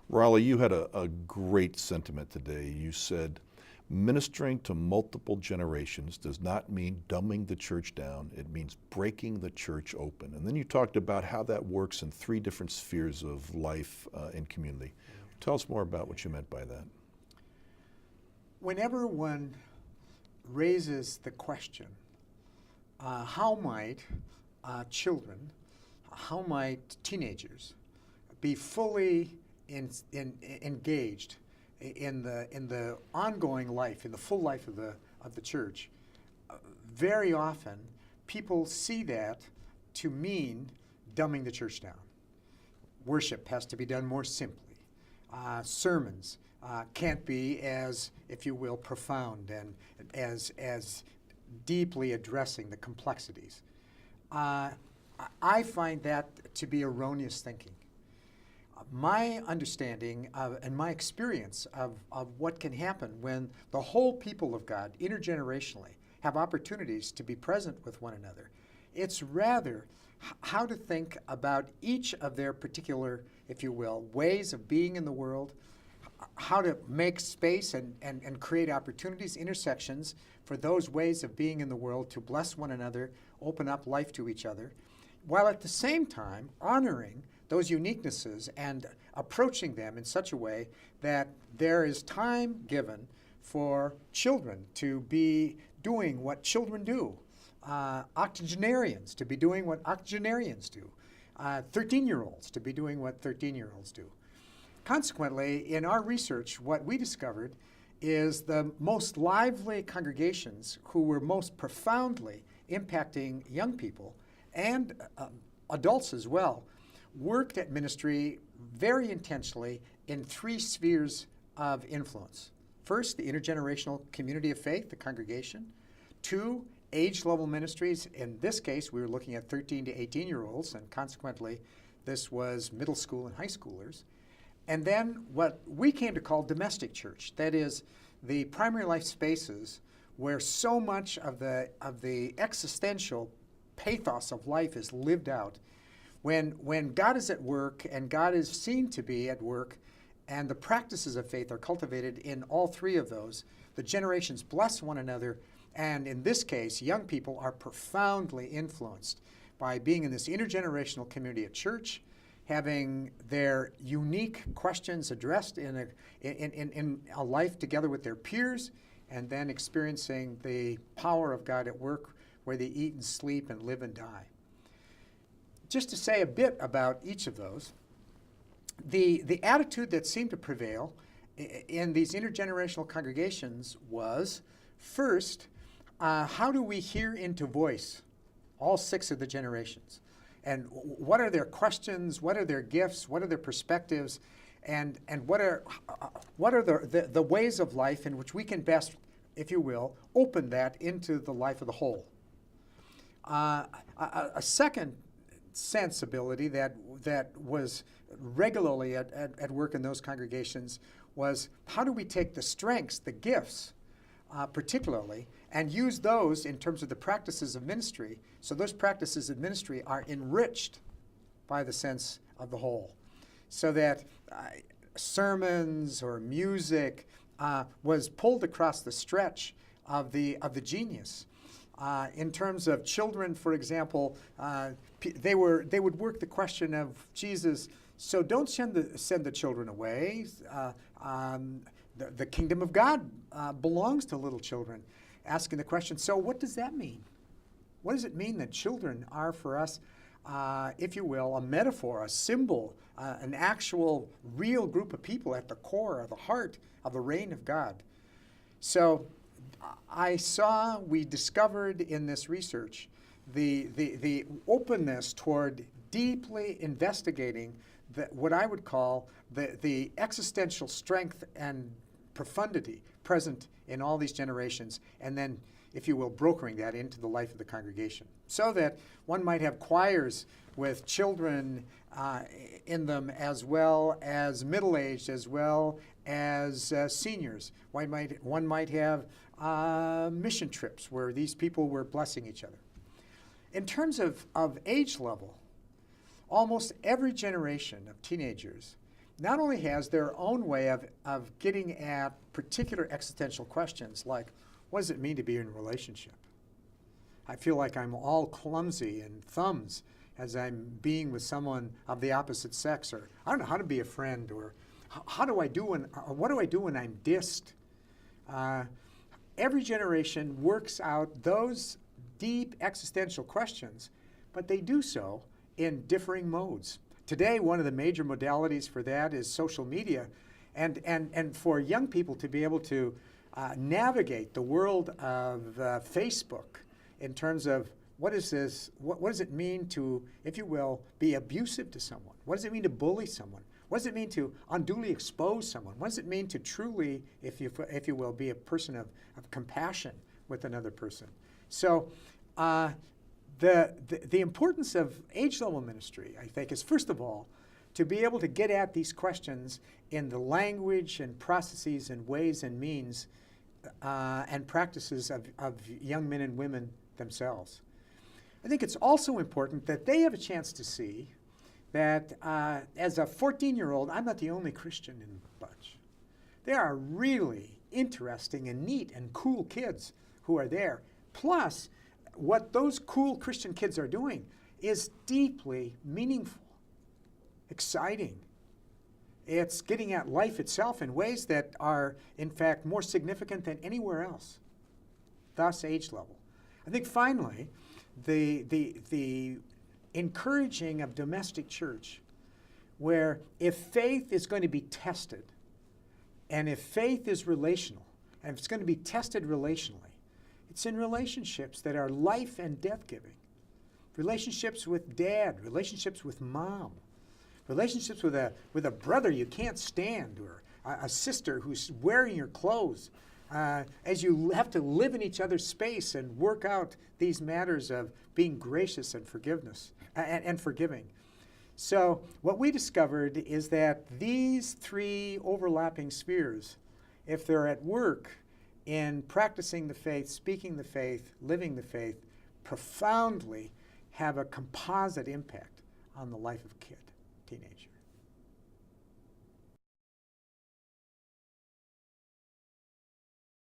Raleigh, you had a great sentiment today. You said, ministering to multiple generations does not mean dumbing the church down. It means breaking the church open. And then you talked about how that works in three different spheres of life and community. Tell us more about what you meant by that. Whenever one raises the question, how might children, how might teenagers be fully engaged in the ongoing life, in the full life of the church, very often people see that to mean dumbing the church down. Worship has to be done more simply. Sermons can't be as, if you will, profound and as deeply addressing the complexities. I find that to be erroneous thinking. My understanding and my experience of what can happen when the whole people of God, intergenerationally, have opportunities to be present with one another, it's rather how to think about each of their particular, if you will, ways of being in the world, how to make space and create opportunities, intersections for those ways of being in the world to bless one another, open up life to each other, while at the same time honoring those uniquenesses and approaching them in such a way that there is time given for children to be doing what children do, octogenarians to be doing what octogenarians do, 13-year-olds to be doing what 13-year-olds do. Consequently, in our research, what we discovered is the most lively congregations who were most profoundly impacting young people and adults as well worked at ministry very intentionally in three spheres of influence. First, the intergenerational community of faith, the congregation. Two, age-level ministries. In this case, we were looking at 13 to 18-year-olds, and consequently, this was middle school and high schoolers. And then what we came to call domestic church, that is, the primary life spaces where so much of the existential pathos of life is lived out. When God is at work and God is seen to be at work and the practices of faith are cultivated in all three of those, the generations bless one another, and in this case, young people are profoundly influenced by being in this intergenerational community at church, having their unique questions addressed in a life together with their peers, and then experiencing the power of God at work where they eat and sleep and live and die. Just to say a bit about each of those, the attitude that seemed to prevail in these intergenerational congregations was, first, how do we hear into voice all six of the generations? And what are their questions, what are their gifts, what are their perspectives, and what are the ways of life in which we can best, if you will, open that into the life of the whole. A second sensibility that was regularly at work in those congregations was, how do we take the strengths, the gifts, particularly, and use those in terms of the practices of ministry, so those practices of ministry are enriched by the sense of the whole, so that sermons or music was pulled across the stretch of the genius. In terms of children, for example, they would work the question of Jesus, so don't send the children away. The kingdom of God belongs to little children. Asking the question, so what does that mean? What does it mean that children are for us, if you will, a metaphor, a symbol, an actual real group of people at the core, or the heart of the reign of God? So we discovered in this research the openness toward deeply investigating what I would call the existential strength and profundity present in all these generations, and then, if you will, brokering that into the life of the congregation. So that one might have choirs with children in them, as well as middle-aged, as well as seniors. One might have mission trips where these people were blessing each other. In terms of age level, almost every generation of teenagers not only has their own way of getting at particular existential questions, like, what does it mean to be in a relationship? I feel like I'm all clumsy and thumbs as I'm being with someone of the opposite sex, or I don't know how to be a friend, or how do I do what do I do when I'm dissed? Every generation works out those deep existential questions, but they do so in differing modes. Today, one of the major modalities for that is social media, and for young people to be able to navigate the world of Facebook in terms of what is this, what does it mean to, if you will, be abusive to someone? What does it mean to bully someone? What does it mean to unduly expose someone? What does it mean to truly, if you will, be a person of compassion with another person? So the importance of age-level ministry, I think, is first of all to be able to get at these questions in the language and processes and ways and means and practices of young men and women themselves. I think it's also important that they have a chance to see that as a 14-year-old, I'm not the only Christian in the bunch. There are really interesting and neat and cool kids who are there. Plus, what those cool Christian kids are doing is deeply meaningful, exciting. It's getting at life itself in ways that are, in fact, more significant than anywhere else, thus age level. I think finally, the encouraging of domestic church, where if faith is going to be tested, and if faith is relational, and if it's going to be tested relationally, it's in relationships that are life and death giving. Relationships with dad, relationships with mom, relationships with a brother you can't stand, or a sister who's wearing your clothes, as you have to live in each other's space and work out these matters of being gracious and forgiveness and forgiving. So what we discovered is that these three overlapping spheres, if they're at work in practicing the faith, speaking the faith, living the faith, profoundly have a composite impact on the life of a kid, teenager.